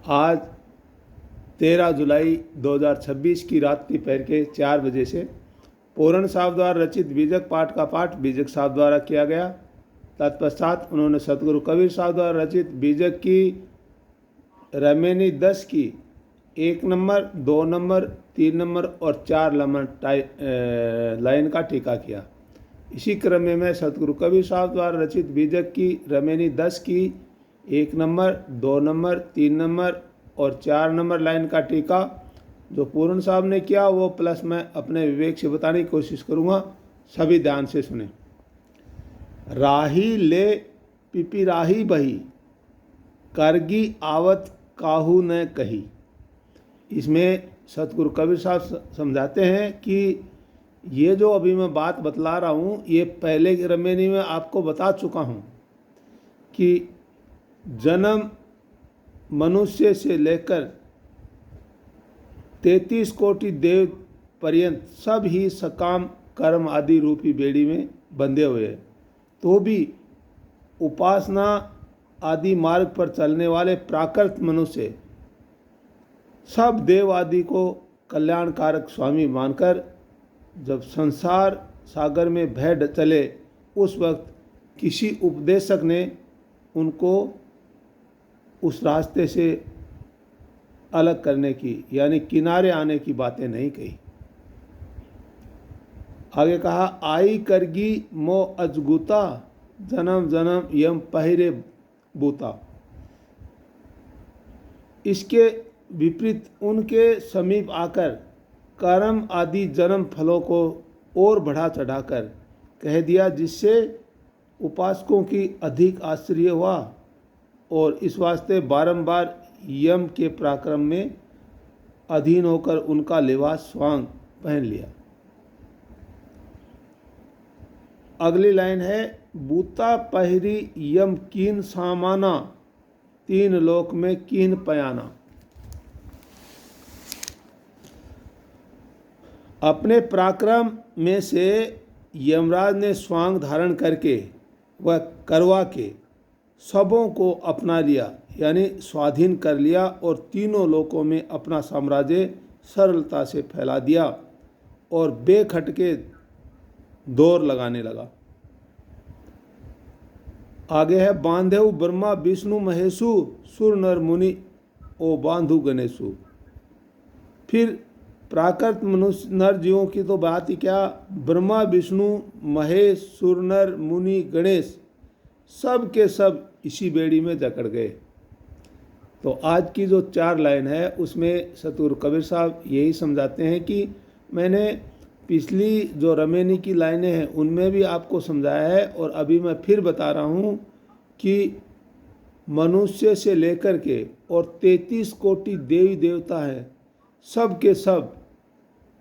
आज 13 जुलाई 2026 की रात दोपहर के 4 बजे से पूर्ण साहब द्वारा रचित बीजक पाठ का पाठ बीजक साहब द्वारा किया गया। तत्पश्चात उन्होंने सतगुरु कबीर साहब द्वारा रचित बीजक की रमेनी 10 की 1 नंबर, 2 नंबर, 3 नंबर और 4 नंबर लाइन का टीका किया। इसी क्रम में मैं सतगुरु कबीर साहब द्वारा रचित बीजक की रमेनी 10 की 1 नंबर, 2 नंबर, 3 नंबर और 4 नंबर लाइन का टीका जो पूर्ण साहब ने किया वो प्लस मैं अपने विवेक से बताने की कोशिश करूँगा। सभी ध्यान से सुने। राही ले पिपी राही बही, करगी आवत काहू न कही। इसमें सतगुरु कबीर साहब समझाते हैं कि ये जो अभी मैं बात बतला रहा हूँ ये पहले की रमेनी में आपको बता चुका हूँ कि जन्म मनुष्य से लेकर 33 कोटि देव पर्यंत सब ही सकाम कर्म आदि रूपी बेड़ी में बंधे हुए हैं, तो भी उपासना आदि मार्ग पर चलने वाले प्राकृत मनुष्य सब देव आदि को कल्याणकारक स्वामी मानकर जब संसार सागर में बह चले उस वक्त किसी उपदेशक ने उनको उस रास्ते से अलग करने की यानी किनारे आने की बातें नहीं कही। आगे कहा, आई करगी मो अजगुता, जन्म जन्म यम पहिरे बूता। इसके विपरीत उनके समीप आकर कर्म आदि जन्म फलों को और बढ़ा चढ़ाकर कह दिया, जिससे उपासकों की अधिक आश्चर्य हुआ और इस वास्ते बारंबार यम के पराक्रम में अधीन होकर उनका लिबास स्वांग पहन लिया। अगली लाइन है, बूता पहिरी यम कीन सामाना, 3 लोक में कीन पयाना। अपने पराक्रम में से यमराज ने स्वांग धारण करके वह करवा के सबों को अपना लिया यानी स्वाधीन कर लिया और तीनों लोकों में अपना साम्राज्य सरलता से फैला दिया और बेखटके दौर लगाने लगा। आगे है, बांधेउ ब्रह्मा विष्णु महेशु, सुर नर मुनि ओ बांधु गणेशु। फिर प्राकृत मनुष्य नर जीवों की तो बात ही क्या, ब्रह्मा विष्णु महेश सुर नर मुनि गणेश सब के सब इसी बेड़ी में जकड़ गए। तो आज की जो 4 लाइन है उसमें सतगुरु कबीर साहब यही समझाते हैं कि मैंने पिछली जो रमेनी की लाइनें हैं उनमें भी आपको समझाया है और अभी मैं फिर बता रहा हूँ कि मनुष्य से लेकर के और 33 कोटि देवी देवता हैं, सब के सब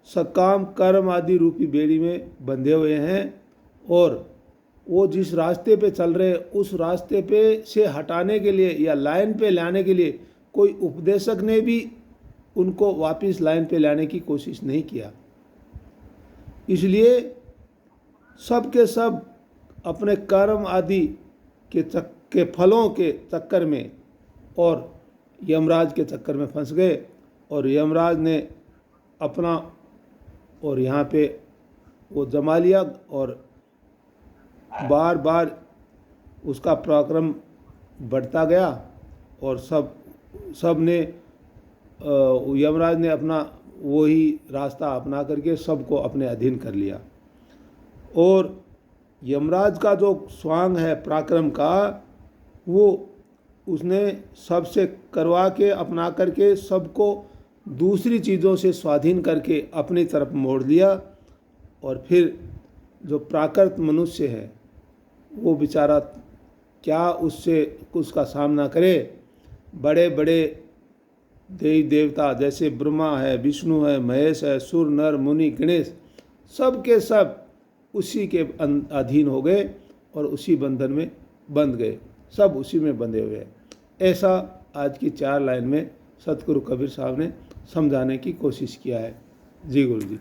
सकाम कर्म आदि रूपी बेड़ी में बंधे हुए हैं और वो जिस रास्ते पे चल रहे उस रास्ते पे से हटाने के लिए या लाइन पे लाने के लिए कोई उपदेशक ने भी उनको वापस लाइन पे लाने की कोशिश नहीं किया। इसलिए सब के सब अपने कर्म आदि के फलों के चक्कर में और यमराज के चक्कर में फंस गए और यमराज ने अपना और यहाँ पे वो जमा लिया और बार बार उसका पराक्रम बढ़ता गया और सब ने यमराज ने अपना वही रास्ता अपना करके सबको अपने अधीन कर लिया और यमराज का जो स्वांग है पराक्रम का वो उसने सबसे करवा के अपना करके सबको दूसरी चीज़ों से स्वाधीन करके अपनी तरफ मोड़ लिया और फिर जो प्राकृत मनुष्य है वो बेचारा क्या उसका सामना करे। बड़े बड़े देवी देवता जैसे ब्रह्मा है, विष्णु है, महेश है, सुर नर मुनि गणेश सब के सब उसी के अधीन हो गए और उसी बंधन में बंध गए, सब उसी में बंधे हुए हैं। ऐसा आज की 4 लाइन में सतगुरु कबीर साहब ने समझाने की कोशिश किया है। जी गुरु जी।